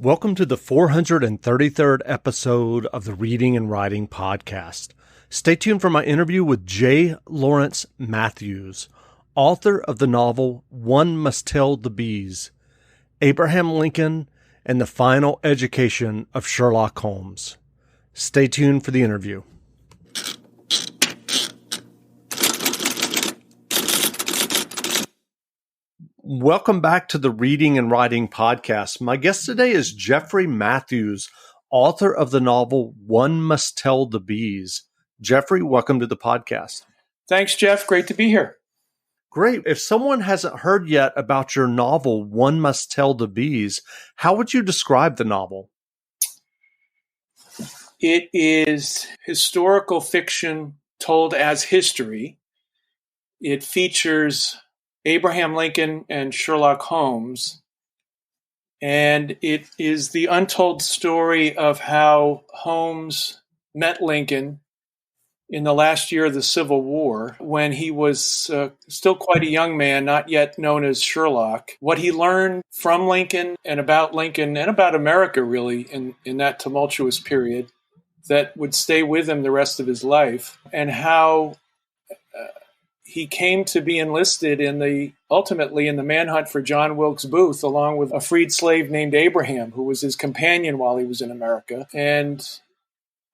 Welcome to the 433rd episode of the Reading and Writing Podcast. Stay tuned for my interview with J. Lawrence Matthews, author of the novel One Must Tell the Bees, Abraham Lincoln, and the Final Education of Sherlock Holmes. Stay tuned for the interview. Welcome back to the Reading and Writing Podcast. My guest today is Jeffrey Matthews, author of the novel One Must Tell the Bees. Jeffrey, welcome to the podcast. Thanks, Jeff. Great to be here. Great. If someone hasn't heard yet about your novel, One Must Tell the Bees, how would you describe the novel? It is historical fiction told as history. It features Abraham Lincoln and Sherlock Holmes, and it is the untold story of how Holmes met Lincoln in the last year of the Civil War, when he was still quite a young man, not yet known as Sherlock. What he learned from Lincoln and about America, really, in that tumultuous period that would stay with him the rest of his life, and how he came to be enlisted ultimately in the manhunt for John Wilkes Booth, along with a freed slave named Abraham, who was his companion while he was in America, and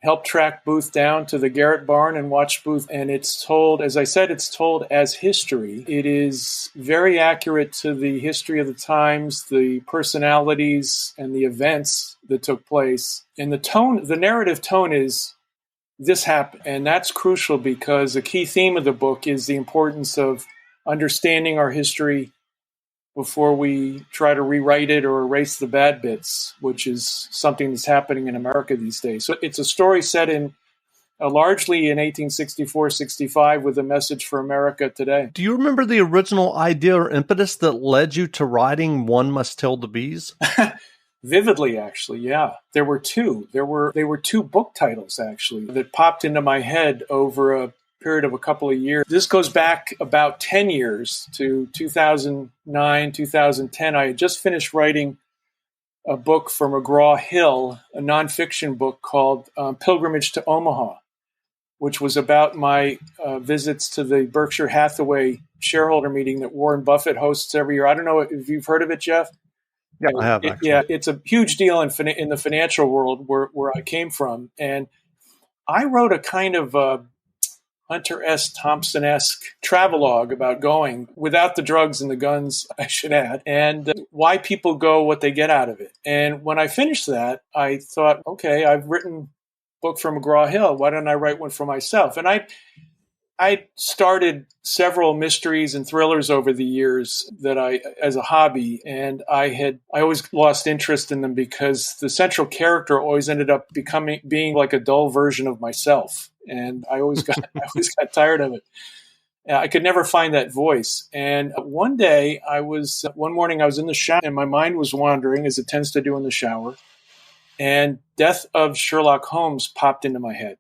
helped track Booth down to the Garrett barn and watch Booth. And it's told, as I said, it's told as history. It is very accurate to the history of the times, the personalities, and the events that took place. And the narrative tone is, this happened. And that's crucial because a key theme of the book is the importance of understanding our history before we try to rewrite it or erase the bad bits, which is something that's happening in America these days. So it's a story set in largely in 1864-65 with a message for America today. Do you remember the original idea or impetus that led you to writing One Must Tell the Bees? Vividly, actually, yeah. There were two. They were two book titles, actually, that popped into my head over a period of a couple of years. This goes back about 10 years to 2009, 2010. I had just finished writing a book for McGraw-Hill, a nonfiction book called Pilgrimage to Omaha, which was about my visits to the Berkshire Hathaway shareholder meeting that Warren Buffett hosts every year. I don't know if you've heard of it, Jeff. Yeah, I have, actually. It's a huge deal in the financial world where I came from. And I wrote a kind of Hunter S. Thompson-esque travelogue about going without the drugs and the guns, I should add, and why people go, what they get out of it. And when I finished that, I thought, okay, I've written a book for McGraw-Hill. Why don't I write one for myself? And I started several mysteries and thrillers over the years as a hobby, and I always lost interest in them because the central character always ended up being like a dull version of myself, and I always got tired of it. I could never find that voice. And one morning I was in the shower, and my mind was wandering, as it tends to do in the shower, and Death of Sherlock Holmes popped into my head.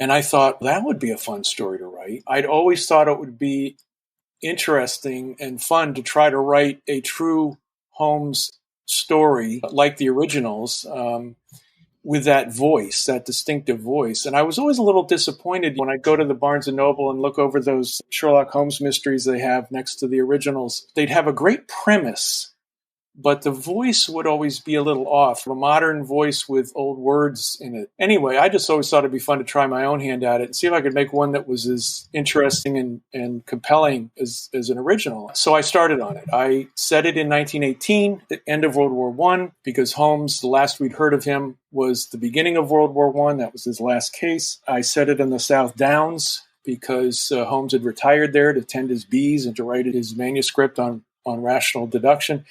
And I thought that would be a fun story to write. I'd always thought it would be interesting and fun to try to write a true Holmes story like the originals with that voice, that distinctive voice. And I was always a little disappointed when I go to the Barnes & Noble and look over those Sherlock Holmes mysteries they have next to the originals. They'd have a great premise, but the voice would always be a little off, a modern voice with old words in it. Anyway, I just always thought it'd be fun to try my own hand at it and see if I could make one that was as interesting and compelling as an original. So I started on it. I set it in 1918, the end of World War I, because Holmes, the last we'd heard of him, was the beginning of World War I. That was his last case. I set it in the South Downs because Holmes had retired there to tend his bees and to write his manuscript on rational deduction.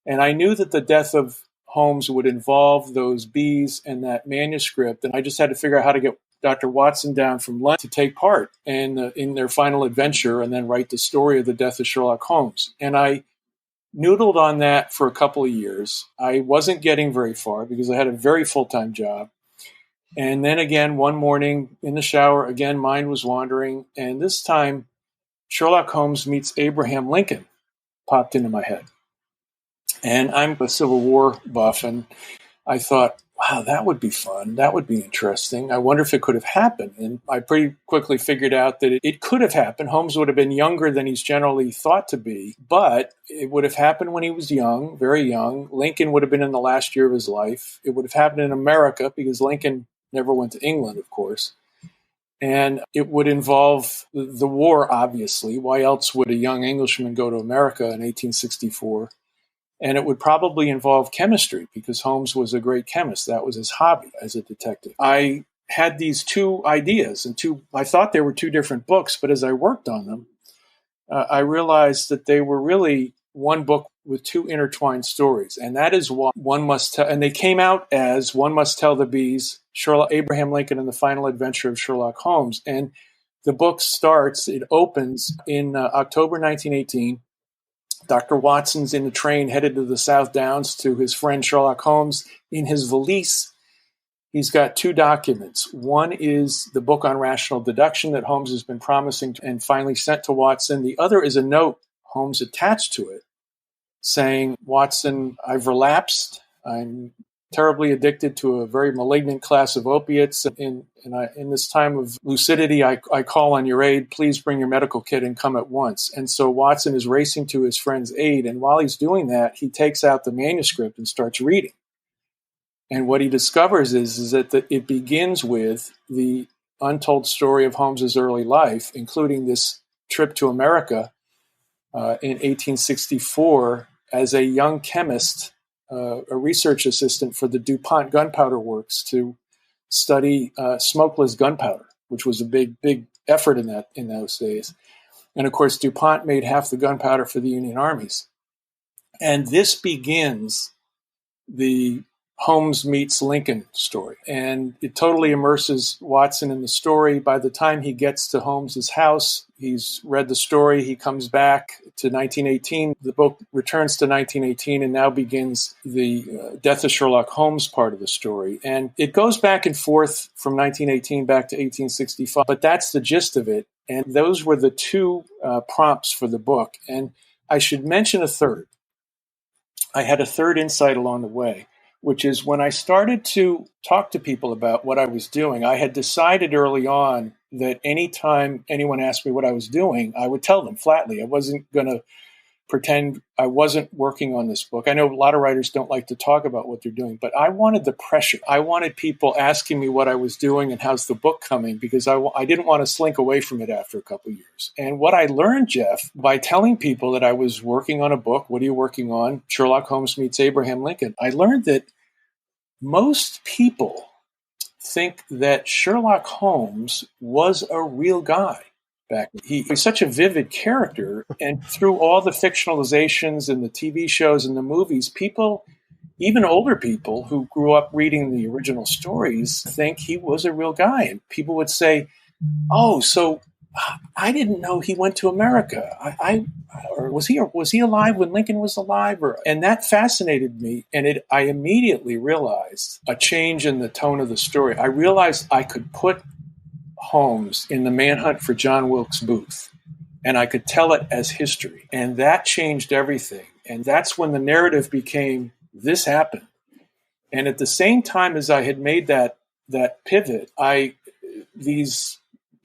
And I knew that the death of Holmes would involve those bees and that manuscript. And I just had to figure out how to get Dr. Watson down from London to take part in their final adventure and then write the story of the death of Sherlock Holmes. And I noodled on that for a couple of years. I wasn't getting very far because I had a very full-time job. And then again, one morning in the shower, again, mind was wandering. And this time, Sherlock Holmes meets Abraham Lincoln popped into my head. And I'm a Civil War buff, and I thought, wow, that would be fun. That would be interesting. I wonder if it could have happened. And I pretty quickly figured out that it could have happened. Holmes would have been younger than he's generally thought to be, but it would have happened when he was young, very young. Lincoln would have been in the last year of his life. It would have happened in America because Lincoln never went to England, of course. And it would involve the war, obviously. Why else would a young Englishman go to America in 1864? And it would probably involve chemistry because Holmes was a great chemist. That was his hobby as a detective. I had these two ideas I thought they were two different books, but as I worked on them, I realized that they were really one book with two intertwined stories. And that is what one must tell. And they came out as One Must Tell the Bees, Abraham Lincoln and the Final Adventure of Sherlock Holmes. And the book it opens in October 1918. Dr. Watson's in the train headed to the South Downs to his friend Sherlock Holmes. In his valise, he's got two documents. One is the book on rational deduction that Holmes has been promising and finally sent to Watson. The other is a note Holmes attached to it saying, Watson, I've relapsed. I'm terribly addicted to a very malignant class of opiates. In this time of lucidity, I call on your aid. Please bring your medical kit and come at once. And so Watson is racing to his friend's aid. And while he's doing that, he takes out the manuscript and starts reading. And what he discovers is that it begins with the untold story of Holmes's early life, including this trip to America in 1864 as a young chemist, a research assistant for the DuPont Gunpowder Works to study smokeless gunpowder, which was a big effort in those days. And of course, DuPont made half the gunpowder for the Union armies. And this begins the Holmes meets Lincoln story. And it totally immerses Watson in the story. By the time he gets to Holmes's house, he's read the story. He comes back to 1918. The book returns to 1918 and now begins the death of Sherlock Holmes part of the story. And it goes back and forth from 1918 back to 1865, but that's the gist of it. And those were the two prompts for the book. And I should mention a third. I had a third insight along the way, which is when I started to talk to people about what I was doing, I had decided early on that anytime anyone asked me what I was doing, I would tell them flatly. I wasn't going to pretend I wasn't working on this book. I know a lot of writers don't like to talk about what they're doing, but I wanted the pressure. I wanted people asking me what I was doing and how's the book coming, because I didn't want to slink away from it after a couple of years. And what I learned, Jeff, by telling people that I was working on a book, what are you working on? Sherlock Holmes meets Abraham Lincoln. I learned that most people think that Sherlock Holmes was a real guy. He's such a vivid character, and through all the fictionalizations and the TV shows and the movies, people, even older people who grew up reading the original stories, think he was a real guy. And people would say, oh, so I didn't know he went to America. Or was he alive when Lincoln was alive? And that fascinated me, and I immediately realized a change in the tone of the story. I realized I could put Holmes in the manhunt for John Wilkes Booth, and I could tell it as history. And that changed everything. And that's when the narrative became, this happened. And at the same time as I had made that pivot,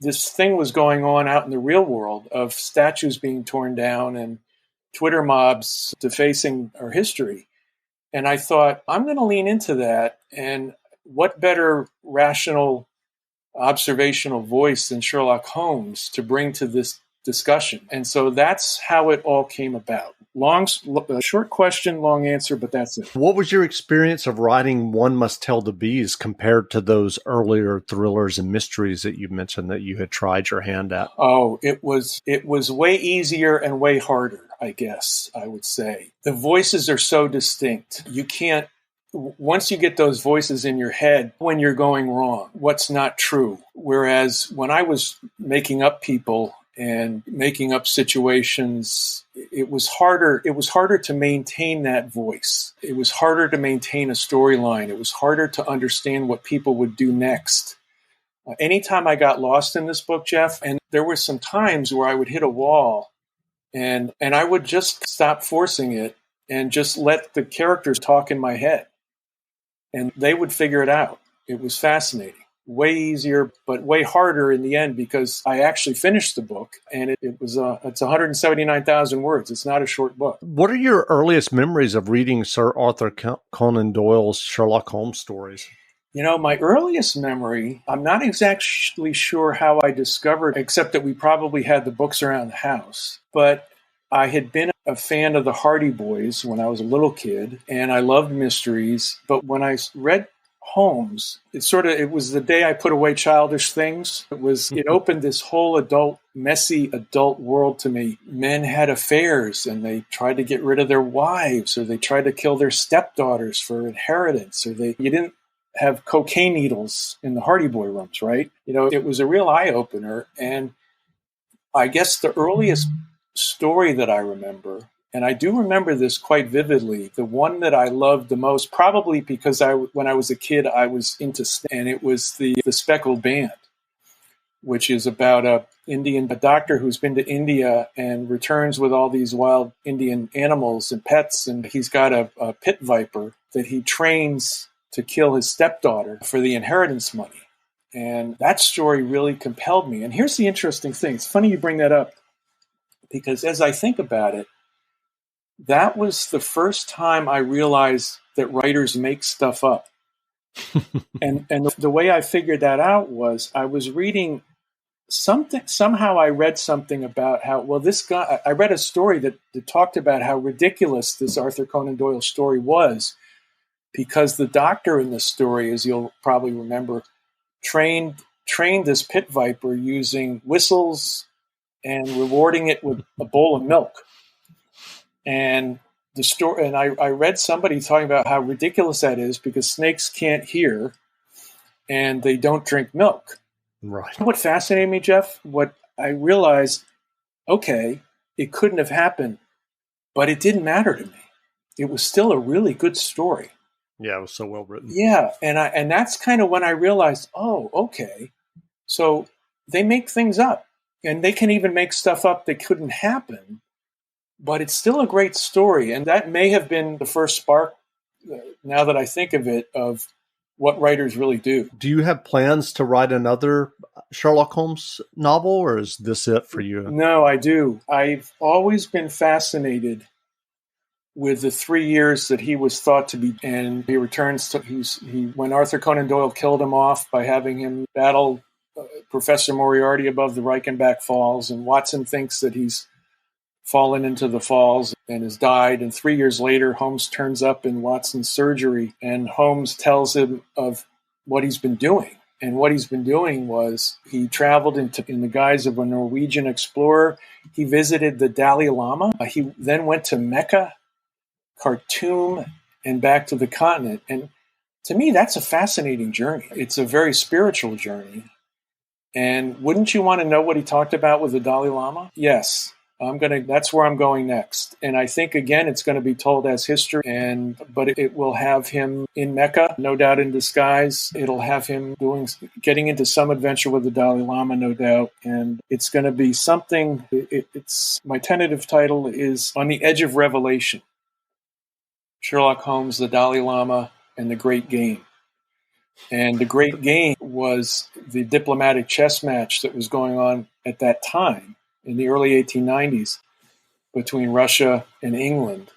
this thing was going on out in the real world of statues being torn down and Twitter mobs defacing our history. And I thought, I'm going to lean into that. And what better rational observational voice than Sherlock Holmes to bring to this discussion? And so that's how it all came about. Short question, long answer, but that's it. What was your experience of writing One Must Tell the Bees compared to those earlier thrillers and mysteries that you mentioned that you had tried your hand at? Oh, it was way easier and way harder, I guess I would say. The voices are so distinct. You can't, once you get those voices in your head, when you're going wrong, what's not true. Whereas when I was making up people and making up situations, it was harder to maintain that voice. It was harder to maintain a storyline. It was harder to understand what people would do next. Anytime I got lost in this book, Jeff, and there were some times where I would hit a wall and I would just stop forcing it and just let the characters talk in my head. And they would figure it out. It was fascinating. Way easier, but way harder in the end because I actually finished the book, and it's 179,000 words. It's not a short book. What are your earliest memories of reading Sir Arthur Conan Doyle's Sherlock Holmes stories? My earliest memory, I'm not exactly sure how I discovered, except that we probably had the books around the house. But I had been a fan of the Hardy Boys when I was a little kid, and I loved mysteries. But when I read Holmes, it was the day I put away childish things. It opened this whole messy adult world to me. Men had affairs and they tried to get rid of their wives, or they tried to kill their stepdaughters for inheritance, or you didn't have cocaine needles in the Hardy Boy rooms, right? It was a real eye opener. And I guess the earliest story that I remember, and I do remember this quite vividly, the one that I loved the most, probably because when I was a kid, I was into, and it was the Speckled Band, which is about a doctor who's been to India and returns with all these wild Indian animals and pets, and he's got a pit viper that he trains to kill his stepdaughter for the inheritance money. And that story really compelled me. And here's the interesting thing. It's funny you bring that up, because as I think about it, that was the first time I realized that writers make stuff up. and the way I figured that out was I was reading something. Somehow I read something about how, this guy, I read a story that talked about how ridiculous this Arthur Conan Doyle story was, because the doctor in the story, as you'll probably remember, trained this pit viper using whistles and rewarding it with a bowl of milk. And the story, and I read somebody talking about how ridiculous that is, because snakes can't hear and they don't drink milk. Right. What fascinated me, Jeff, what I realized, okay, it couldn't have happened, but it didn't matter to me. It was still a really good story. Yeah, it was so well written. Yeah, and that's kind of when I realized, oh, okay, so they make things up, and they can even make stuff up that couldn't happen, but it's still a great story. And that may have been the first spark, now that I think of it, of what writers really do. Do you have plans to write another Sherlock Holmes novel, or is this it for you? No, I do. I've always been fascinated with the 3 years that he was thought to be, and he returns to, when Arthur Conan Doyle killed him off by having him battle Professor Moriarty above the Reichenbach Falls, and Watson thinks that he's fallen into the falls and has died. And 3 years later, Holmes turns up in Watson's surgery, and Holmes tells him of what he's been doing. And what he's been doing was he traveled in the guise of a Norwegian explorer. He visited the Dalai Lama. He then went to Mecca, Khartoum, and back to the continent. And to me, that's a fascinating journey. It's a very spiritual journey. And wouldn't you want to know what he talked about with the Dalai Lama? Yes. That's where I'm going next. And I think, again, it's going to be told as history, but it will have him in Mecca, no doubt in disguise. It'll have him getting into some adventure with the Dalai Lama, no doubt. And it's going to be something, my tentative title is On the Edge of Revelation: Sherlock Holmes, the Dalai Lama, and the Great Game. And the Great Game was the diplomatic chess match that was going on at that time in the early 1890s between Russia and England.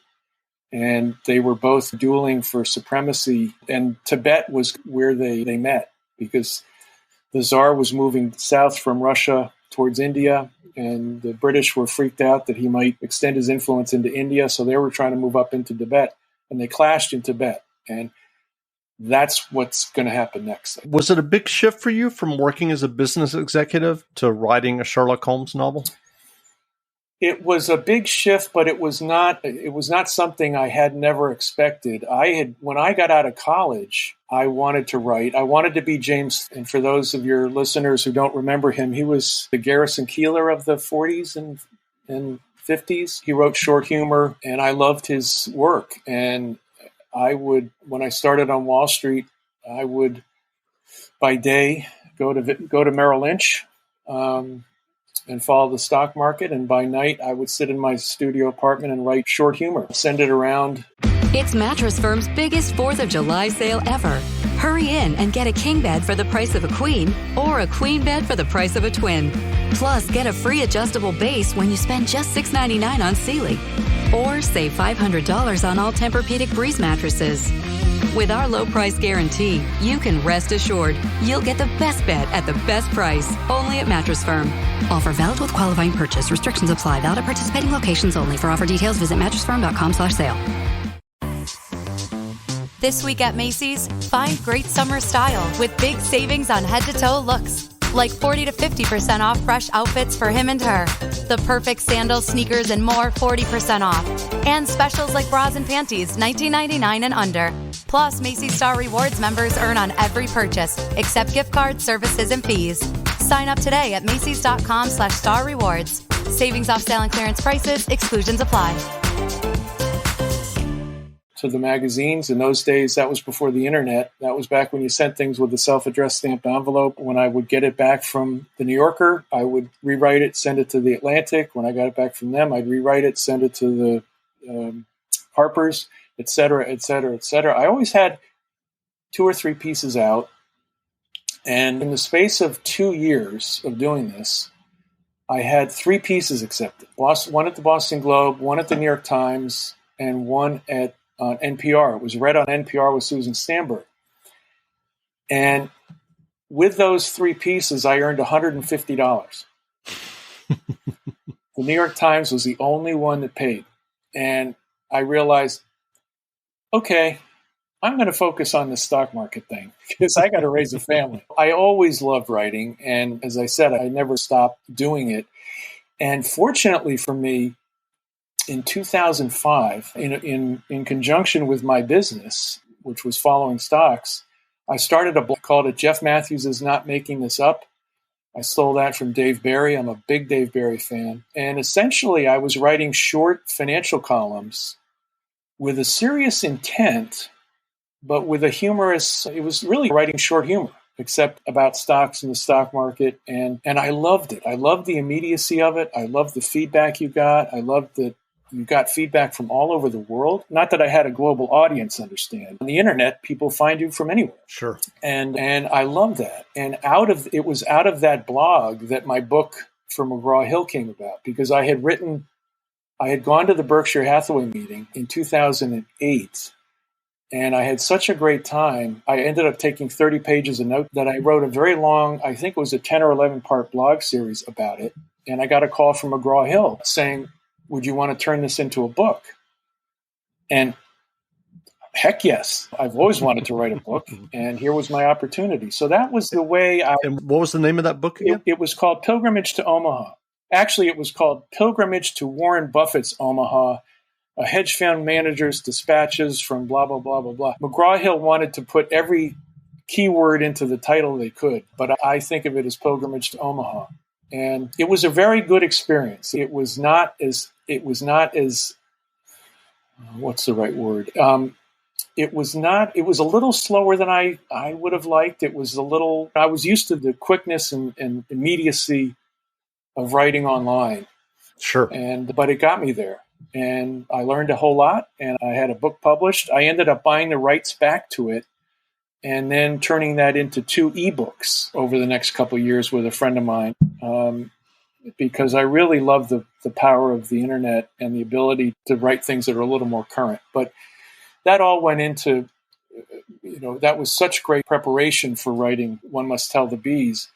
And they were both dueling for supremacy. And Tibet was where they met, because the Tsar was moving south from Russia towards India, and the British were freaked out that he might extend his influence into India. So they were trying to move up into Tibet, and they clashed in Tibet. And that's what's going to happen next. Was it a big shift for you from working as a business executive to writing a Sherlock Holmes novel? It was a big shift, but it was not something I had never expected. When I got out of college, I wanted to write. I wanted to be James. And for those of your listeners who don't remember him, he was the Garrison Keillor of the 40s and 50s. He wrote short humor, and I loved his work. And when I started on Wall Street, I would, by day, go to Merrill Lynch, and follow the stock market. And by night, I would sit in my studio apartment and write short humor, send it around. It's Mattress Firm's biggest 4th of July sale ever. Hurry in and get a king bed for the price of a queen or a queen bed for the price of a twin. Plus, get a free adjustable base when you spend just $6.99 on Sealy. Or save $500 on all Tempur-Pedic Breeze mattresses. With our low price guarantee, you can rest assured you'll get the best bed at the best price, only at Mattress Firm. Offer valid with qualifying purchase. Restrictions apply. Valid at participating locations only. For offer details, visit mattressfirm.com/sale. This week at Macy's, find great summer style with big savings on head-to-toe looks. Like 40 to 50% off fresh outfits for him and her. The perfect sandals, sneakers, and more 40% off. And specials like bras and panties, $19.99 and under. Plus, Macy's Star Rewards members earn on every purchase, except gift cards, services, and fees. Sign up today at Macys.com/Star Rewards. Savings off sale and clearance prices, exclusions apply. To the magazines. In those days, that was before the internet. That was back when you sent things with a self-addressed stamped envelope. When I would get it back from the New Yorker, I would rewrite it, send it to the Atlantic. When I got it back from them, I'd rewrite it, send it to the Harper's, et cetera, et cetera, et cetera. I always had 2 or 3 pieces out. And in the space of 2 years of doing this, I had 3 pieces accepted. One at the Boston Globe, one at the New York Times, and one at on NPR. It was read on NPR with Susan Stamberg. And with those 3 pieces, I earned $150. The New York Times was the only one that paid. And I realized, okay, I'm going to focus on the stock market thing because I got to raise a family. I always loved writing. And as I said, I never stopped doing it. And fortunately for me, in 2005, in conjunction with my business, which was following stocks, I started a blog called Jeff Matthews Is Not Making This Up. I stole that from Dave Barry. I'm a big Dave Barry fan. And essentially, I was writing short financial columns with a serious intent, but with a humorous, it was really writing short humor, except about stocks and the stock market. And I loved it. I loved the immediacy of it. I loved the feedback you got. I loved that you got feedback from all over the world. Not that I had a global audience, understand. On the internet, people find you from anywhere. Sure. And I love that. And it was out of that blog that my book for McGraw-Hill came about, because I had gone to the Berkshire Hathaway meeting in 2008, and I had such a great time. I ended up taking 30 pages of notes that I wrote a very long, I think it was a 10 or 11 part blog series about it. And I got a call from McGraw-Hill saying, would you want to turn this into a book? And heck yes, I've always wanted to write a book, and here was my opportunity. So that was the way And what was the name of that book again? It was called Pilgrimage to Omaha. Actually, it was called Pilgrimage to Warren Buffett's Omaha, a hedge fund manager's dispatches from blah, blah, blah, blah, blah. McGraw-Hill wanted to put every keyword into the title they could, but I think of it as Pilgrimage to Omaha. And it was a very good experience. It was not as what's the right word? It was a little slower than I would have liked. I was used to the quickness and immediacy of writing online. Sure. But it got me there. And I learned a whole lot, and I had a book published. I ended up buying the rights back to it and then turning that into 2 ebooks over the next couple of years with a friend of mine, because I really love the power of the internet and the ability to write things that are a little more current. But that all went into, that was such great preparation for writing One Must Tell the Bees.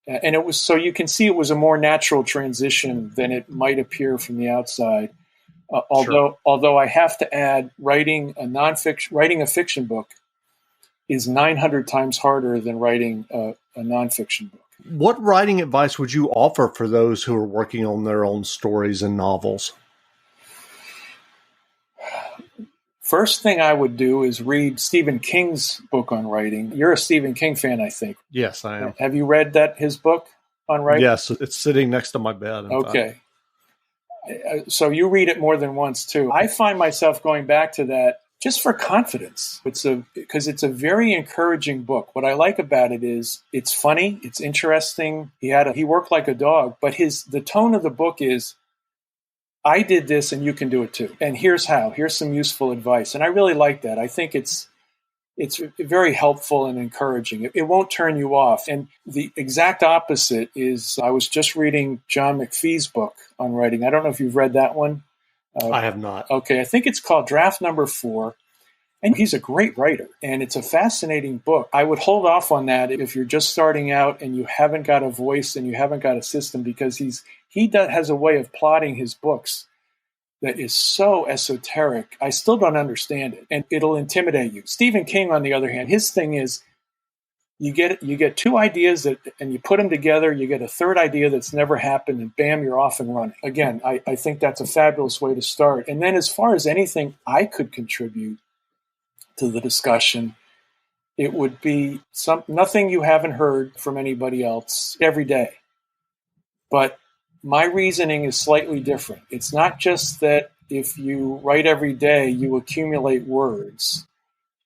And it was, so you can see it was a more natural transition than it might appear from the outside. Although I have to add, writing a fiction book is 900 times harder than writing a nonfiction book. What writing advice would you offer for those who are working on their own stories and novels? First thing I would do is read Stephen King's book on writing. You're a Stephen King fan, I think. Yes, I am. Have you read his book on writing? Yes, it's sitting next to my bed. Okay. So you read it more than once, too. I find myself going back to that just for confidence. Because it's a very encouraging book. What I like about it is it's funny, it's interesting. He worked like a dog, but the tone of the book is, I did this and you can do it too. And here's how. Here's some useful advice. And I really like that. I think it's very helpful and encouraging. It won't turn you off. And the exact opposite is, I was just reading John McPhee's book on writing. I don't know if you've read that one. I have not. Okay, I think it's called Draft Number 4. And he's a great writer, and it's a fascinating book. I would hold off on that if you're just starting out and you haven't got a voice and you haven't got a system, because he has a way of plotting his books that is so esoteric. I still don't understand it, and it'll intimidate you. Stephen King, on the other hand, his thing is you get two ideas and you put them together, you get a third idea that's never happened, and bam, you're off and running. Again, I think that's a fabulous way to start. And then as far as anything I could contribute to the discussion, it would be nothing you haven't heard from anybody else every day. But my reasoning is slightly different. It's not just that if you write every day, you accumulate words.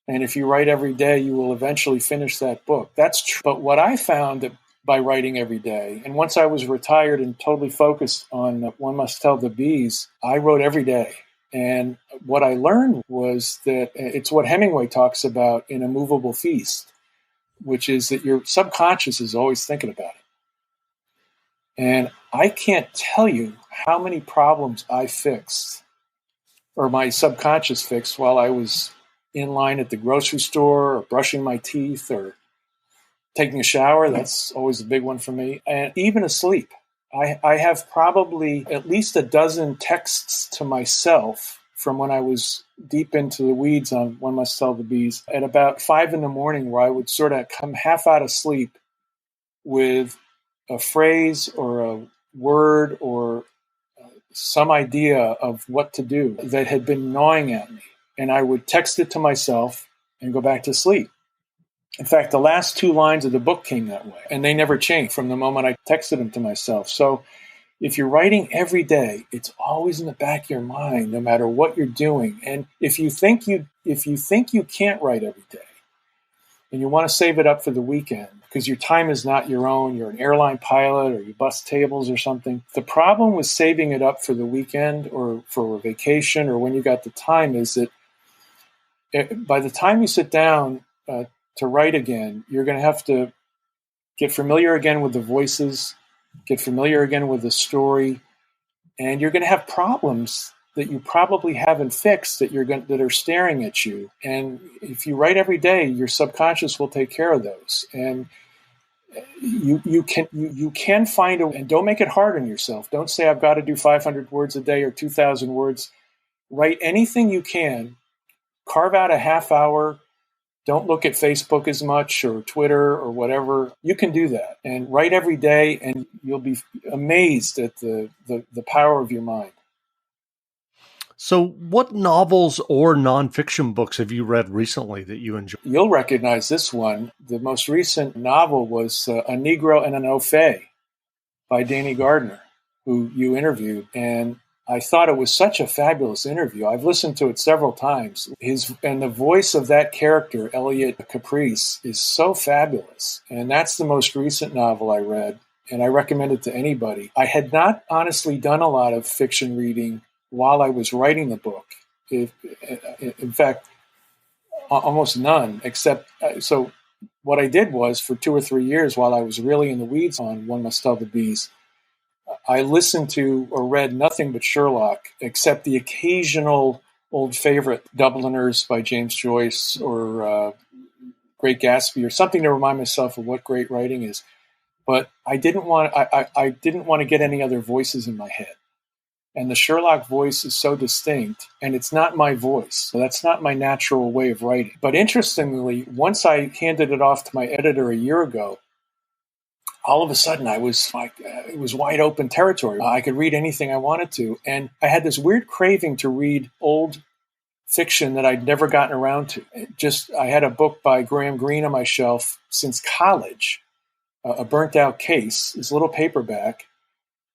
And if you write every day, you will eventually finish that book. That's true. But what I found that by writing every day, and once I was retired and totally focused on One Must Tell the Bees, I wrote every day. And what I learned was that it's what Hemingway talks about in A Movable Feast, which is that your subconscious is always thinking about it. And I can't tell you how many problems I fixed, or my subconscious fixed, while I was in line at the grocery store, or brushing my teeth, or taking a shower. That's always a big one for me. And even asleep. I have probably at least a dozen texts to myself from when I was deep into the weeds on One Must Tell the Bees at about 5 a.m, where I would sort of come half out of sleep with a phrase or a word or some idea of what to do that had been gnawing at me. And I would text it to myself and go back to sleep. In fact, the last 2 lines of the book came that way, and they never changed from the moment I texted them to myself. So if you're writing every day, it's always in the back of your mind, no matter what you're doing. And if you think you can't write every day, and you want to save it up for the weekend because your time is not your own, you're an airline pilot or you bust tables or something, the problem with saving it up for the weekend or for a vacation or when you got the time is that by the time you sit down to write again, you're going to have to get familiar again with the voices, get familiar again with the story, and you're going to have problems that you probably haven't fixed that are staring at you. And if you write every day, your subconscious will take care of those. And you can find and don't make it hard on yourself. Don't say I've got to do 500 words a day or 2,000 words. Write anything you can. Carve out a half hour. Don't look at Facebook as much or Twitter or whatever. You can do that and write every day, and you'll be amazed at the power of your mind. So what novels or nonfiction books have you read recently that you enjoy? You'll recognize this one. The most recent novel was A Negro and an Au Fait by Danny Gardner, who you interviewed. And I thought it was such a fabulous interview. I've listened to it several times. And the voice of that character, Elliot Caprice, is so fabulous. And that's the most recent novel I read, and I recommend it to anybody. I had not honestly done a lot of fiction reading while I was writing the book. In fact, almost none, except, so what I did was for 2 or 3 years while I was really in the weeds on One Must Tell the Bees, I listened to or read nothing but Sherlock, except the occasional old favorite, Dubliners by James Joyce or Great Gatsby or something to remind myself of what great writing is. But I didn't want to get any other voices in my head. And the Sherlock voice is so distinct, and it's not my voice. So that's not my natural way of writing. But interestingly, once I handed it off to my editor a year ago, all of a sudden I was like, it was wide open territory. I could read anything I wanted to. And I had this weird craving to read old fiction that I'd never gotten around to. I had a book by Graham Greene on my shelf since college, A Burnt Out Case, this little paperback.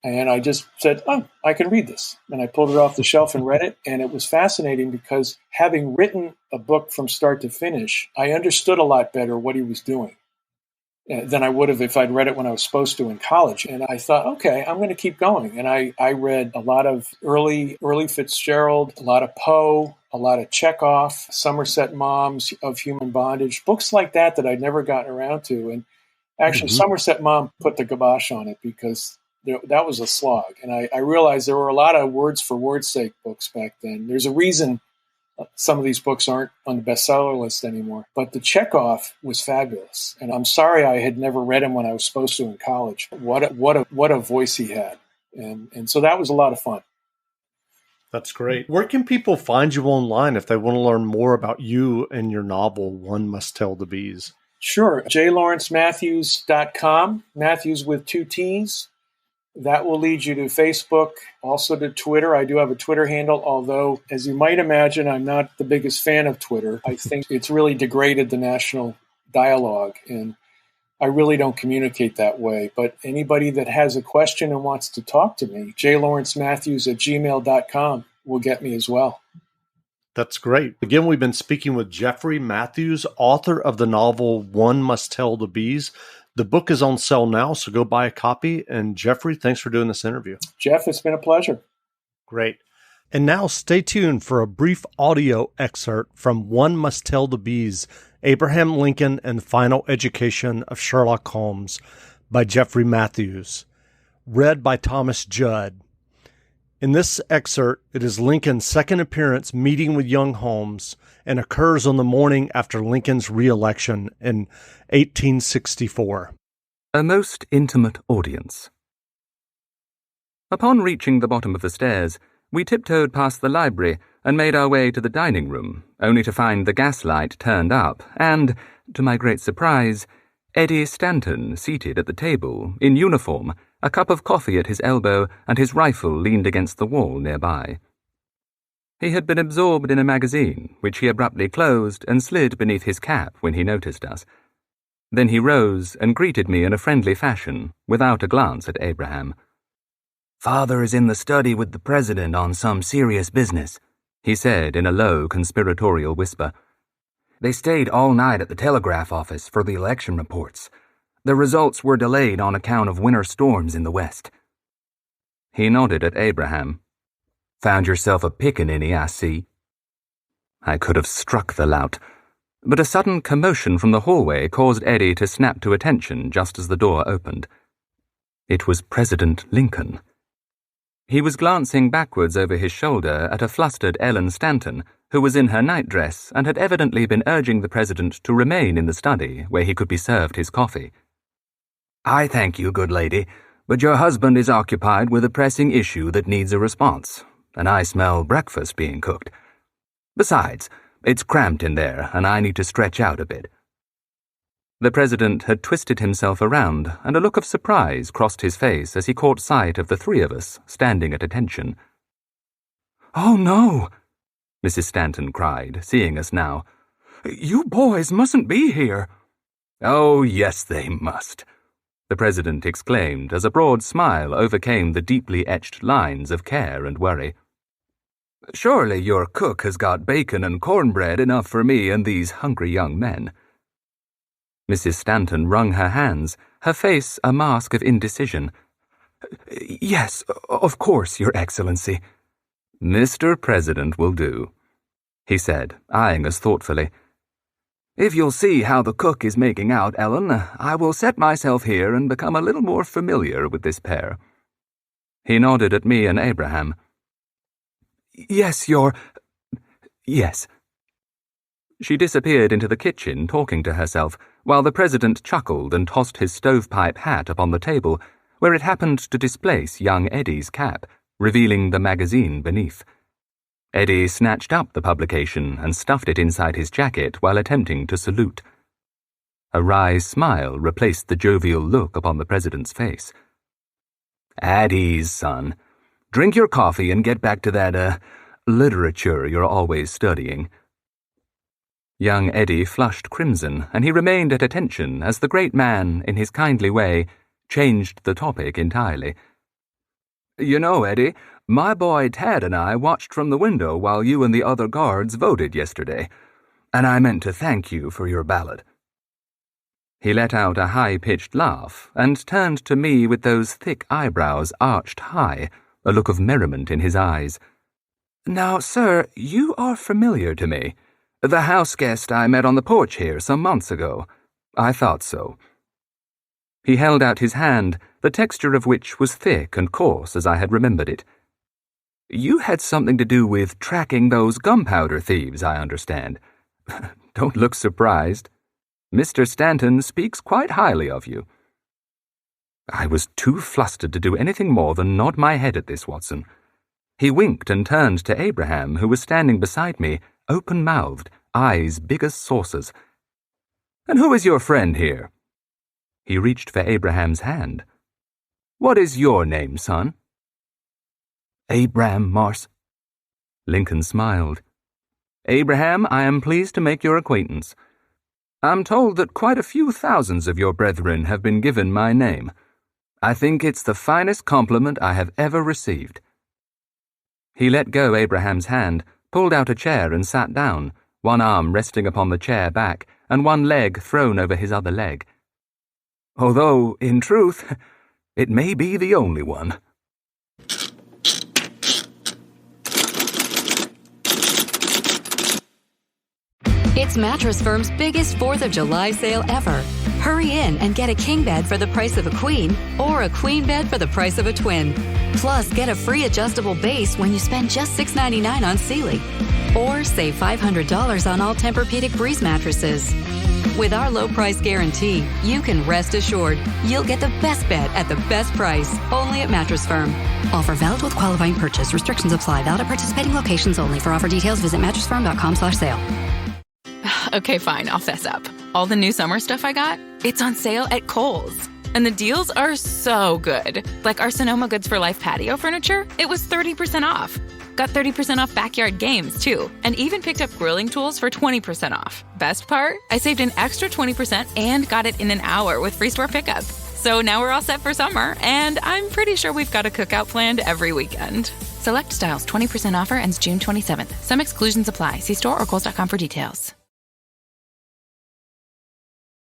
And I just said, oh, I can read this. And I pulled it off the shelf and read it. And it was fascinating because having written a book from start to finish, I understood a lot better what he was doing than I would have if I'd read it when I was supposed to in college. And I thought, okay, I'm going to keep going. And I read a lot of early Fitzgerald, a lot of Poe, a lot of Chekhov, Somerset Maugham's Of Human Bondage, books like that I'd never gotten around to. And actually, Somerset Maugham put the kibosh on it because that was a slog. And I realized there were a lot of words for word's sake books back then. There's a reason some of these books aren't on the bestseller list anymore. But the Chekhov was fabulous. And I'm sorry I had never read him when I was supposed to in college. What a voice he had. And so that was a lot of fun. That's great. Where can people find you online if they want to learn more about you and your novel, One Must Tell the Bees? Sure. jlawrencematthews.com, Matthews with 2 T's. That will lead you to Facebook, also to Twitter. I do have a Twitter handle, although, as you might imagine, I'm not the biggest fan of Twitter. I think it's really degraded the national dialogue, and I really don't communicate that way. But anybody that has a question and wants to talk to me, jlawrencematthews@gmail.com will get me as well. That's great. Again, we've been speaking with Jeffrey Matthews, author of the novel One Must Tell the Bees. The book is on sale now, so go buy a copy. And Jeffrey, thanks for doing this interview. Jeff, it's been a pleasure. Great. And now stay tuned for a brief audio excerpt from One Must Tell the Bees, Abraham Lincoln and the Final Education of Sherlock Holmes by Jeffrey Matthews, read by Thomas Judd. In this excerpt, it is Lincoln's second appearance meeting with young Holmes and occurs on the morning after Lincoln's re-election in 1864. A most intimate audience. Upon reaching the bottom of the stairs, we tiptoed past the library and made our way to the dining room, only to find the gaslight turned up and, to my great surprise, Eddie Stanton seated at the table, in uniform, a cup of coffee at his elbow and his rifle leaned against the wall nearby. He had been absorbed in a magazine, which he abruptly closed and slid beneath his cap when he noticed us. Then he rose and greeted me in a friendly fashion, without a glance at Abraham. "Father is in the study with the president on some serious business," he said in a low, conspiratorial whisper. "They stayed all night at the telegraph office for the election reports. The results were delayed on account of winter storms in the west." He nodded at Abraham. "Found yourself a pickaninny, I see." I could have struck the lout, but a sudden commotion from the hallway caused Eddie to snap to attention just as the door opened. It was President Lincoln. He was glancing backwards over his shoulder at a flustered Ellen Stanton, who was in her nightdress and had evidently been urging the president to remain in the study where he could be served his coffee. "I thank you, good lady, but your husband is occupied with a pressing issue that needs a response, and I smell breakfast being cooked. Besides, it's cramped in there, and I need to stretch out a bit." The president had twisted himself around, and a look of surprise crossed his face as he caught sight of the three of us standing at attention. "Oh, no!" Mrs. Stanton cried, seeing us now. "You boys mustn't be here." "Oh, yes, they must," the president exclaimed as a broad smile overcame the deeply etched lines of care and worry. "Surely your cook has got bacon and cornbread enough for me and these hungry young men." Mrs. Stanton wrung her hands, her face a mask of indecision. "Yes, of course, Your Excellency." "Mr. President will do," he said, eyeing us thoughtfully. "If you'll see how the cook is making out, Ellen, I will set myself here and become a little more familiar with this pair." He nodded at me and Abraham. "Yes, Yes." She disappeared into the kitchen, talking to herself, while the president chuckled and tossed his stovepipe hat upon the table, where it happened to displace young Eddie's cap, revealing the magazine beneath. Eddie snatched up the publication and stuffed it inside his jacket while attempting to salute. A wry smile replaced the jovial look upon the president's face. "At ease, son. Drink your coffee and get back to that, literature you're always studying." Young Eddie flushed crimson, and he remained at attention as the great man, in his kindly way, changed the topic entirely. You know, Eddie, my boy Ted and I watched from the window while you and the other guards voted yesterday, and I meant to thank you for your ballot." He let out a high-pitched laugh and turned to me with those thick eyebrows arched high, a look of merriment in his eyes. "Now, sir, you are familiar to me. The house guest I met on the porch here some months ago. I thought so." He held out his hand, the texture of which was thick and coarse as I had remembered it. "You had something to do with tracking those gunpowder thieves, I understand. Don't look surprised. Mr. Stanton speaks quite highly of you." I was too flustered to do anything more than nod my head at this, Watson. He winked and turned to Abraham, who was standing beside me, open-mouthed, eyes big as saucers. "And who is your friend here?" He reached for Abraham's hand. "What is your name, son?" "Abraham, Mars." Lincoln smiled. "Abraham, I am pleased to make your acquaintance. I'm told that quite a few thousands of your brethren have been given my name. I think it's the finest compliment I have ever received." He let go Abraham's hand, pulled out a chair and sat down, one arm resting upon the chair back and one leg thrown over his other leg. "Although, in truth, it may be the only one." It's Mattress Firm's biggest 4th of July sale ever. Hurry in and get a king bed for the price of a queen or a queen bed for the price of a twin. Plus, get a free adjustable base when you spend just $6.99 on Sealy. Or save $500 on all Tempur-Pedic Breeze mattresses. With our low price guarantee, you can rest assured you'll get the best bed at the best price, only at Mattress Firm. Offer valid with qualifying purchase. Restrictions apply. Valid at participating locations only. For offer details, visit mattressfirm.com/sale. Okay, fine, I'll fess up. All the new summer stuff I got, it's on sale at Kohl's. And the deals are so good. Like our Sonoma Goods for Life patio furniture, it was 30% off. Got 30% off backyard games, too. And even picked up grilling tools for 20% off. Best part? I saved an extra 20% and got it in an hour with free store pickup. So now we're all set for summer, and I'm pretty sure we've got a cookout planned every weekend. Select styles, 20% offer ends June 27th. Some exclusions apply. See store or Kohl's.com for details.